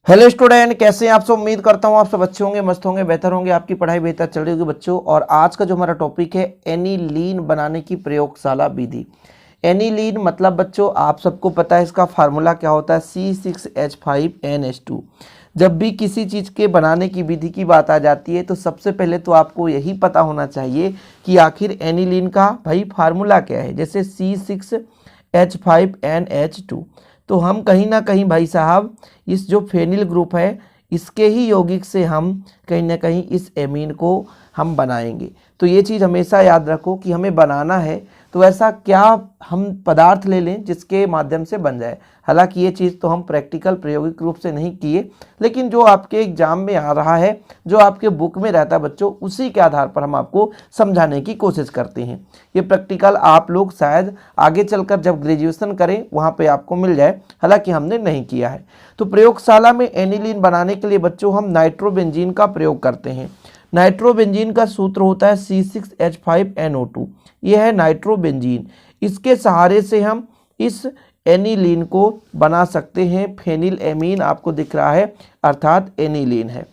Hello student, कैसे हैं आप सब। उम्मीद करता हूं आप सब अच्छे होंगे, मस्त होंगे, बेहतर होंगे, आपकी पढ़ाई बेहतर चल रही होगी बच्चों। और आज का जो हमारा टॉपिक है एनिलीन बनाने की प्रयोगशाला विधि। एनिलीन मतलब बच्चों आप सबको पता है इसका फार्मूला क्या होता है, C6H5NH2। जब भी किसी चीज़ के बनाने की विधि की बात आ जाती है तो सबसे पहले तो आपको यही पता होना चाहिए कि आखिर एनिलीन का भाई फार्मूला क्या है। जैसे C6H5NH2, तो हम कहीं ना कहीं भाई साहब इस जो फेनिल ग्रुप है इसके ही यौगिक से हम कहीं ना कहीं इस एमीन को हम बनाएंगे। तो ये चीज़ हमेशा याद रखो कि हमें बनाना है तो ऐसा क्या हम पदार्थ ले लें जिसके माध्यम से बन जाए। हालांकि ये चीज़ तो हम प्रैक्टिकल प्रायोगिक रूप से नहीं किए, लेकिन जो आपके एग्जाम में आ रहा है, जो आपके बुक में रहता है बच्चों, उसी के आधार पर हम आपको समझाने की कोशिश करते हैं। ये प्रैक्टिकल आप लोग शायद आगे चलकर जब ग्रेजुएशन करें वहाँ पे आपको मिल जाए, हालांकि हमने नहीं किया है। तो प्रयोगशाला में एनिलीन बनाने के लिए बच्चों हम नाइट्रोबेंजीन का प्रयोग करते हैं। नाइट्रोबेंजीन का सूत्र होता है C6H5NO2। यह है नाइट्रोबेंजीन। इसके सहारे से हम इस एनिलीन को बना सकते हैं। फेनिल एमीन आपको दिख रहा है, अर्थात एनिलीन है।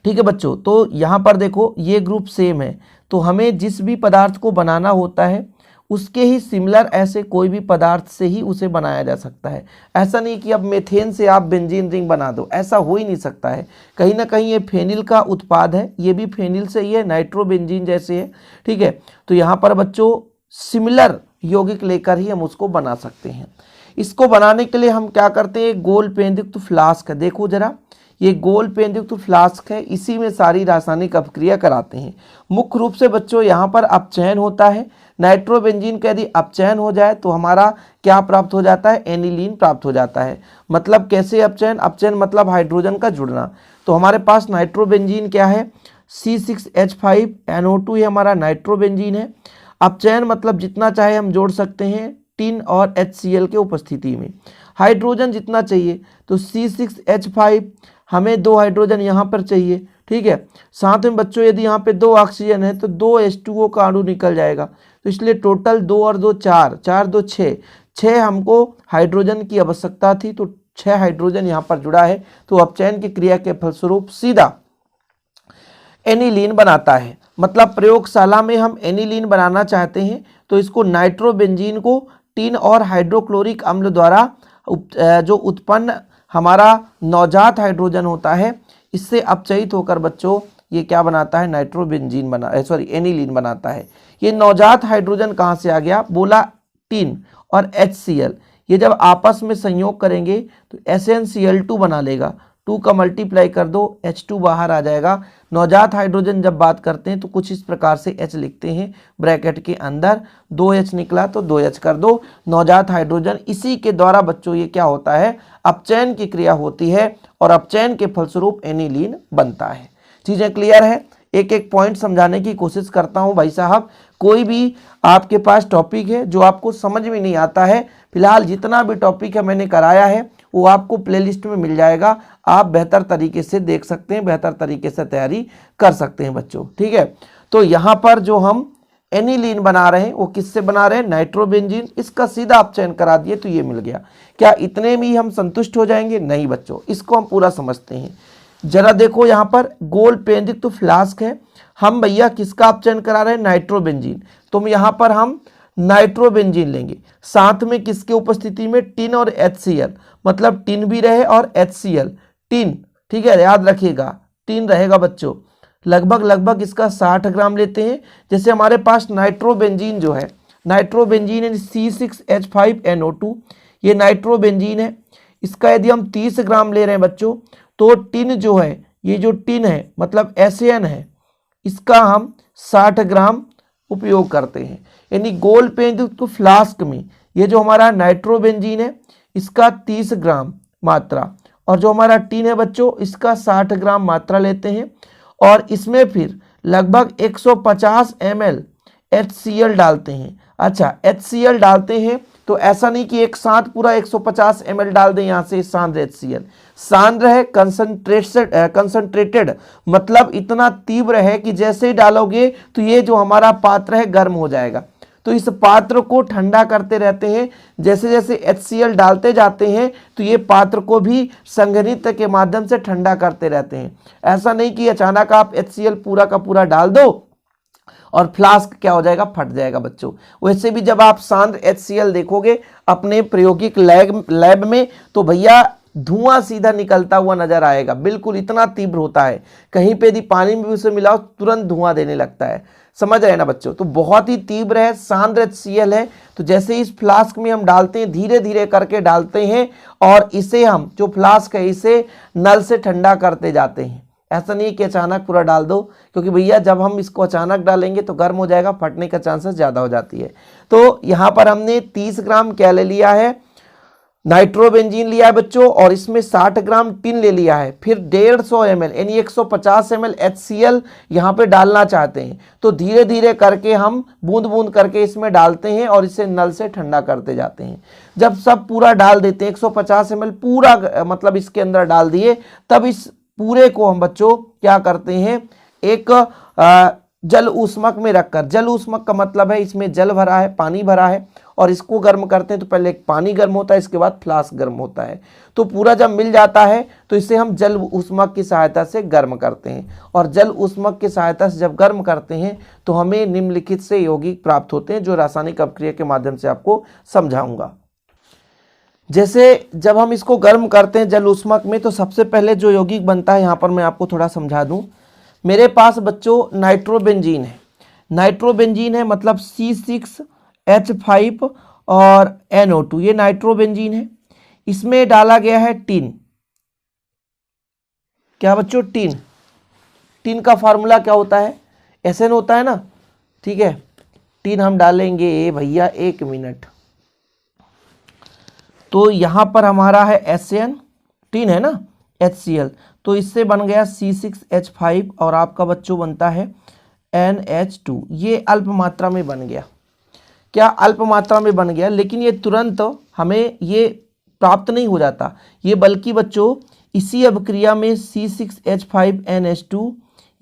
ठीक है बच्चों, तो यहाँ पर देखो ये ग्रुप सेम है, तो हमें जिस भी पदार्थ को बनाना होता है उसके ही सिमिलर ऐसे कोई भी पदार्थ से ही उसे बनाया जा सकता है। ऐसा नहीं कि अब मेथेन से आप बेंजीन रिंग बना दो, ऐसा हो ही नहीं सकता है। कहीं ना कहीं ये फेनिल का उत्पाद है, ये भी फेनिल से ही है, नाइट्रोबेंजीन जैसे है। ठीक है, तो यहाँ पर बच्चों सिमिलर यौगिक लेकर ही हम उसको बना सकते हैं। इसको बनाने के लिए हम क्या करते हैं, गोल पेंदयुक्त फ्लास्क है, देखो जरा ये गोल पेंदयुक्त फ्लास्क है, इसी में सारी रासायनिक अपक्रिया कराते हैं। मुख्य रूप से बच्चों यहाँ पर अपचयन होता है। नाइट्रोबेंजीन का यदि अपचयन हो जाए तो हमारा क्या प्राप्त हो जाता है, एनिलीन प्राप्त हो जाता है। मतलब कैसे अपचयन, अपचयन मतलब हाइड्रोजन का जुड़ना। तो हमारे पास नाइट्रोबेंजीन क्या है, C6H5NO2 ये हमारा नाइट्रोबेंजीन है। अपचयन मतलब जितना चाहे हम जोड़ सकते हैं टिन और HCl के उपस्थिति में। हाइड्रोजन जितना चाहिए, तो C6H5 हमें 2 हाइड्रोजन यहाँ पर चाहिए। ठीक है, साथ में बच्चों यदि यहाँ पे 2 ऑक्सीजन है तो 2 H2O का अणु निकल जाएगा। तो इसलिए टोटल 2 और 2 4, 4 2 6 हमको हाइड्रोजन की आवश्यकता थी, तो 6 हाइड्रोजन यहाँ पर जुड़ा है। तो अपचयन की क्रिया के फलस्वरूप सीधा एनिलीन बनाता है। मतलब प्रयोगशाला में हम एनिलीन बनाना चाहते हैं तो इसको नाइट्रोबेंजीन को टिन और हाइड्रोक्लोरिक अम्ल द्वारा जो उत्पन्न हमारा नवजात हाइड्रोजन होता है इससे अपचयित होकर बच्चों ये क्या बनाता है, नाइट्रोबेंजीन एनिलीन बनाता है। ये नवजात हाइड्रोजन कहाँ से आ गया, बोला टिन और HCl, ये जब आपस में संयोग करेंगे तो SnCl2 बना लेगा। 2 का मल्टीप्लाई कर दो, H2 बाहर आ जाएगा। नवजात हाइड्रोजन जब बात करते हैं तो कुछ इस प्रकार से H लिखते हैं ब्रैकेट के अंदर, 2H निकला तो 2H कर दो, नवजात हाइड्रोजन। इसी के द्वारा बच्चों ये क्या होता है, अपचयन की क्रिया होती है और अपचयन के फलस्वरूप एनिलीन बनता है। चीज़ें क्लियर है, एक एक पॉइंट समझाने की कोशिश करता हूं भाई साहब। कोई भी आपके पास टॉपिक है जो आपको समझ में नहीं आता है, फिलहाल जितना भी टॉपिक है मैंने कराया है वो आपको प्लेलिस्ट में मिल जाएगा। आप बेहतर तरीके से देख सकते हैं, बेहतर तरीके से तैयारी कर सकते हैं बच्चों। ठीक है, तो यहाँ पर जो हम एनिलीन बना रहे हैं वो किससे बना रहे हैं, नाइट्रोबेंजीन। इसका सीधा अपचयन करा दिए तो ये मिल गया। क्या इतने में ही हम संतुष्ट हो जाएंगे, नहीं बच्चों, इसको हम पूरा समझते हैं। जरा देखो यहाँ पर गोल पेंदयुक्त फ्लास्क है, हम भैया किसका अपचयन करा रहे हैं, नाइट्रोबेंजीन। तो यहाँ पर हम नाइट्रोबेंजीन लेंगे, साथ में किसके उपस्थिति में, टिन और HCl, मतलब टिन भी रहे और HCl, टिन। ठीक है, याद रखिएगा टिन रहेगा बच्चों। लगभग इसका 60 ग्राम लेते हैं। जैसे हमारे पास नाइट्रोबेंजीन जो है, नाइट्रोबेंजीन C6H5NO2 ये नाइट्रोबेंजीन है। इसका यदि हम 30 ग्राम ले रहे हैं बच्चों, तो टिन जो है, ये जो टिन है मतलब SN है, इसका हम 60 ग्राम उपयोग करते हैं। यानी गोल पेंदयुक्त फ्लास्क में ये जो हमारा नाइट्रोबेंजीन है इसका 30 ग्राम मात्रा, और जो हमारा टिन है बच्चों इसका 60 ग्राम मात्रा लेते हैं। और इसमें फिर लगभग 150 ml HCl डालते हैं। अच्छा, HCl डालते हैं तो ऐसा नहीं कि एक साथ पूरा 150 ml डाल दें यहाँ से सांद्र HCl। सांद्र है कंसंट्रेटेड, मतलब इतना तीव्र है कि जैसे ही डालोगे तो ये जो हमारा पात्र है गर्म हो जाएगा। तो इस पात्र को ठंडा करते रहते हैं। जैसे जैसे HCl डालते जाते हैं तो ये पात्र को भी संघनित्र के माध्यम से ठंडा करते रहते हैं। ऐसा नहीं कि अचानक आप HCl पूरा का पूरा डाल दो और फ्लास्क क्या हो जाएगा, फट जाएगा बच्चों। वैसे भी जब आप सांद्र HCl देखोगे अपने प्रायोगिक लैब में तो भैया धुआं सीधा निकलता हुआ नजर आएगा, बिल्कुल इतना तीव्र होता है। कहीं पे यदि पानी में भी उसे मिलाओ तुरंत धुआं देने लगता है, समझ रहे ना बच्चों। तो बहुत ही तीव्र है, सांद्र HCl है। तो जैसे इस फ्लास्क में हम डालते हैं, धीरे धीरे करके डालते हैं और इसे हम जो फ्लास्क है इसे नल से ठंडा करते जाते हैं। ऐसा नहीं कि अचानक पूरा डाल दो, क्योंकि भैया जब हम इसको अचानक डालेंगे तो गर्म हो जाएगा, फटने का चांसेस ज़्यादा हो जाती है। तो यहाँ पर हमने 30 ग्राम क्या ले लिया है, नाइट्रोबेंजीन लिया है बच्चों, और इसमें 60 ग्राम टिन ले लिया है। फिर 150 ml यानी 150 ml HCl यहाँ पे डालना चाहते हैं। तो धीरे धीरे करके हम बूंद बूंद करके इसमें डालते हैं और इसे नल से ठंडा करते जाते हैं। जब सब पूरा डाल देते हैं, 150 ml पूरा मतलब इसके अंदर डाल दिए, तब इस पूरे को हम बच्चों क्या करते हैं, एक जल ऊष्मक में रखकर, जल ऊष्मक का मतलब है इसमें जल भरा है, पानी भरा है, और इसको गर्म करते हैं। तो पहले पानी गर्म होता है, इसके बाद फ्लास्क गर्म होता है। तो पूरा जब मिल जाता है तो इसे हम जल ऊष्मक की सहायता से गर्म करते हैं, और जल ऊष्मक की सहायता से जब गर्म करते हैं तो हमें निम्नलिखित से यौगिक प्राप्त होते हैं, जो रासायनिक अपक्रिया के माध्यम से आपको समझाऊंगा। जैसे जब हम इसको गर्म करते हैं जल ऊष्मक में, तो सबसे पहले जो यौगिक बनता है यहाँ पर मैं आपको थोड़ा समझा दूं। मेरे पास बच्चों नाइट्रोबेंजीन है, नाइट्रोबेंजीन है मतलब C6H5 और NO2, ये नाइट्रोबेंजीन है। इसमें डाला गया है टिन। क्या बच्चों, टिन। टिन का फार्मूला क्या होता है, SN होता है ना, ठीक है। टिन हम डालेंगे भैया 1 मिनट। तो यहाँ पर हमारा है SN, टिन है ना, HCl, तो इससे बन गया C6H5 और आपका बच्चों बनता है NH2। ये अल्प मात्रा में बन गया, क्या अल्प मात्रा में बन गया, लेकिन ये तुरंत हमें ये प्राप्त नहीं हो जाता, ये बल्कि बच्चों इसी अभिक्रिया में C6H5NH2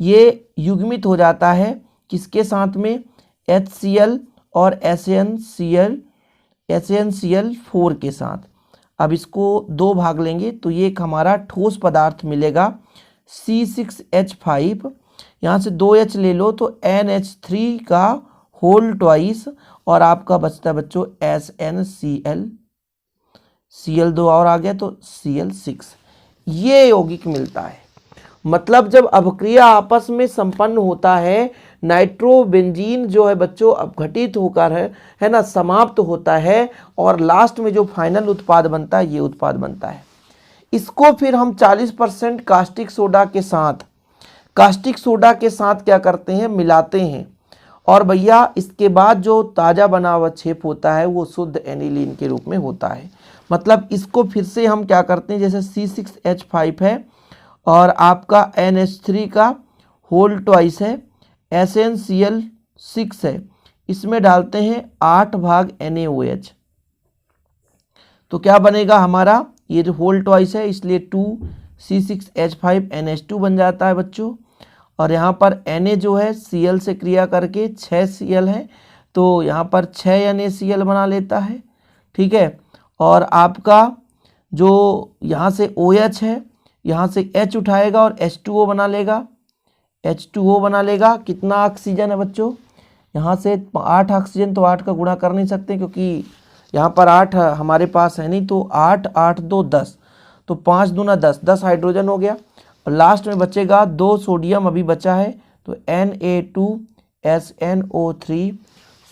ये युग्मित हो जाता है किसके साथ में, HCl और SnCl4 के साथ। अब इसको 2 भाग लेंगे तो ये एक हमारा ठोस पदार्थ मिलेगा C6H5, यहाँ से 2H ले लो तो NH3 का होल ट्वाइस, और आपका बचता है बच्चों SnCl, Cl2 और आ गया तो Cl6। ये यौगिक मिलता है। मतलब जब अभिक्रिया आपस में संपन्न होता है, नाइट्रोबेंजीन जो है बच्चों अपघटित होकर है ना समाप्त होता है, और लास्ट में जो फाइनल उत्पाद बनता है ये उत्पाद बनता है। इसको फिर हम 40% कास्टिक सोडा के साथ क्या करते हैं, मिलाते हैं, और भैया इसके बाद जो ताज़ा बना हुआ छेप होता है वो शुद्ध एनिलीन के रूप में होता है। मतलब इसको फिर से हम क्या करते हैं, जैसे C6H5 है और आपका NH3 का होल ट्वाइस है, SnCl6 है, इसमें डालते हैं 8 भाग NaOH। तो क्या बनेगा हमारा, ये जो होल ट्वाइस है इसलिए 2C6H5NH2 बन जाता है बच्चों। और यहाँ पर Na जो है Cl से क्रिया करके 6 Cl है, तो यहाँ पर 6 NaCl बना लेता है, ठीक है। और आपका जो यहाँ से OH है, यहाँ से H उठाएगा और H2O बना लेगा, कितना ऑक्सीजन है बच्चों, यहाँ से 8 ऑक्सीजन, तो 8 का गुणा कर नहीं सकते क्योंकि यहाँ पर 8 हमारे पास है नहीं, तो 8 8 2 10, तो 5 दूना 10, 10 हाइड्रोजन हो गया। और लास्ट में बचेगा 2 सोडियम अभी बचा है, तो Na2SNO3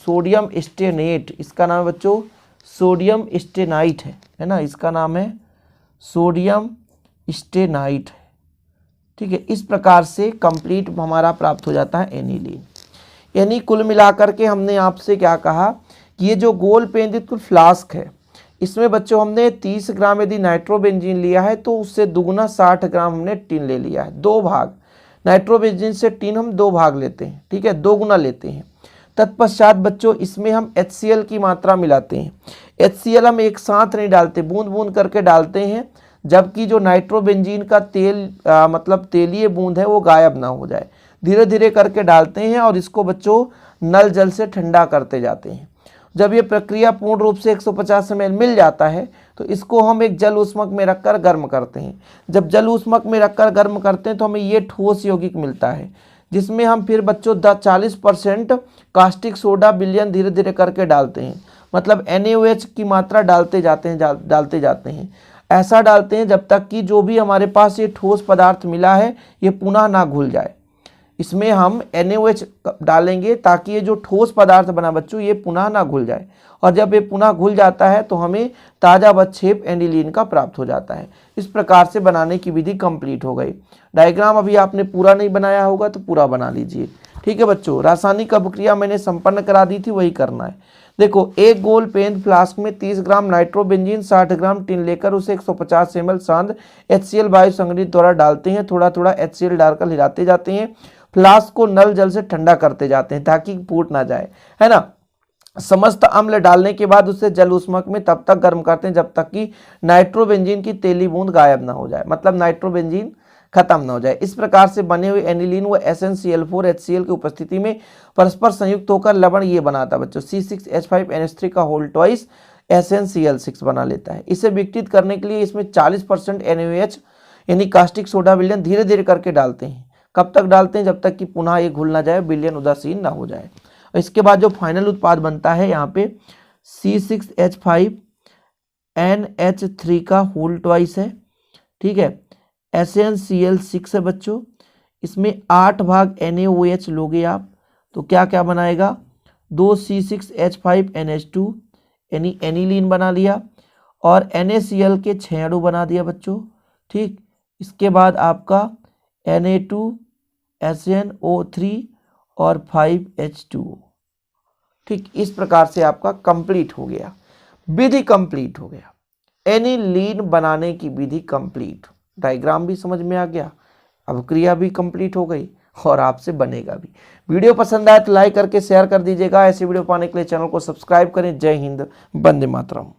सोडियम स्टेनेट, इसका नाम है बच्चों सोडियम स्टेनाइट है ना, इसका नाम है सोडियम स्टेनाइट, ठीक है। इस प्रकार से कंप्लीट हमारा प्राप्त हो जाता है एनिलीन। यानी कुल मिलाकर के हमने आपसे क्या कहा कि ये जो गोल पेंदित फ्लास्क है, इसमें बच्चों हमने 30 ग्राम यदि नाइट्रोबेंजीन लिया है तो उससे दुगुना 60 ग्राम हमने टिन ले लिया है, 2 भाग। नाइट्रोबेंजीन से टिन हम 2 भाग लेते हैं, ठीक है, 2 गुना लेते हैं। तत्पश्चात बच्चों इसमें हम HCl की मात्रा मिलाते हैं। HCl हम एक साथ नहीं डालते, बूंद बूंद करके डालते हैं, जबकि जो नाइट्रोबेंजीन का तेल मतलब तेलीय बूंद है वो गायब ना हो जाए, धीरे धीरे करके डालते हैं। और इसको बच्चों नल जल से ठंडा करते जाते हैं। जब ये प्रक्रिया पूर्ण रूप से 150 ml मिल जाता है तो इसको हम एक जल ऊष्मक में रखकर गर्म करते हैं। जब जल ऊष्मक में रखकर गर्म करते हैं तो हमें ये ठोस यौगिक मिलता है, जिसमें हम फिर बच्चों 40% कास्टिक सोडा विलयन धीरे धीरे करके डालते हैं। मतलब NaOH की मात्रा डालते जाते हैं। ऐसा डालते हैं जब तक कि जो भी हमारे पास ये ठोस पदार्थ मिला है ये पुनः ना घुल जाए। इसमें हम NaOH डालेंगे ताकि ये जो ठोस पदार्थ बना बच्चों ये पुनः ना घुल जाए, और जब ये पुनः घुल जाता है तो हमें ताज़ा अवक्षेप एनिलीन का प्राप्त हो जाता है। इस प्रकार से बनाने की विधि कंप्लीट हो गई। डायग्राम अभी आपने पूरा नहीं बनाया होगा तो पूरा बना लीजिए। ठीक है बच्चों, रासायनिक अभिक्रिया मैंने संपन्न करा दी थी, वही करना है। देखो, एक गोल पेंट फ्लास्क में 30 ग्राम नाइट्रोबेंजीन 60 ग्राम टिन लेकर उसे 150 ml सांद्र HCl वायु संगठित द्वारा डालते हैं। थोड़ा थोड़ा HCl डालकर हिलाते जाते हैं। फ्लास्क को नल जल से ठंडा करते जाते हैं ताकि फूट ना जाए, है ना। समस्त अम्ल डालने के बाद उसे जल ऊष्मक में तब तक गर्म करते हैं जब तक कि नाइट्रोबेंजीन की तेली बूंद गायब ना हो जाए, मतलब नाइट्रोबेंजीन खत्म ना हो जाए। इस प्रकार से बने हुए एनिलीन व SnCl4 HCl की उपस्थिति में परस्पर संयुक्त होकर लवण ये बनाता बच्चों C6H5NH3 का होल ट्वाइस SnCl6 बना लेता है। इसे विघटित करने के लिए इसमें 40% NaOH यानी कास्टिक सोडा विलयन धीरे धीरे करके डालते हैं। कब तक डालते हैं? जब तक कि पुनः ये घुल ना जाए, विलयन उदासीन ना हो जाए। और इसके बाद जो फाइनल उत्पाद बनता है यहाँ पे C6H5NH3 का होल ट्वाइस है, ठीक है। SnCl6 है बच्चों, इसमें 8 भाग NaOH लोगे आप तो क्या क्या बनाएगा, 2 C6H5NH2 यानी एनिलीन बना लिया, और NaCl के 6 अणु बना दिया बच्चों, ठीक। इसके बाद आपका Na2SnO3 और 5H2, ठीक। इस प्रकार से आपका कंप्लीट हो गया, विधि कंप्लीट हो गया, एनिलीन बनाने की विधि कंप्लीट। डायग्राम भी समझ में आ गया, अभिक्रिया भी कंप्लीट हो गई और आपसे बनेगा भी। वीडियो पसंद आए तो लाइक करके शेयर कर दीजिएगा। ऐसे वीडियो पाने के लिए चैनल को सब्सक्राइब करें। जय हिंद, वंदे मातरम।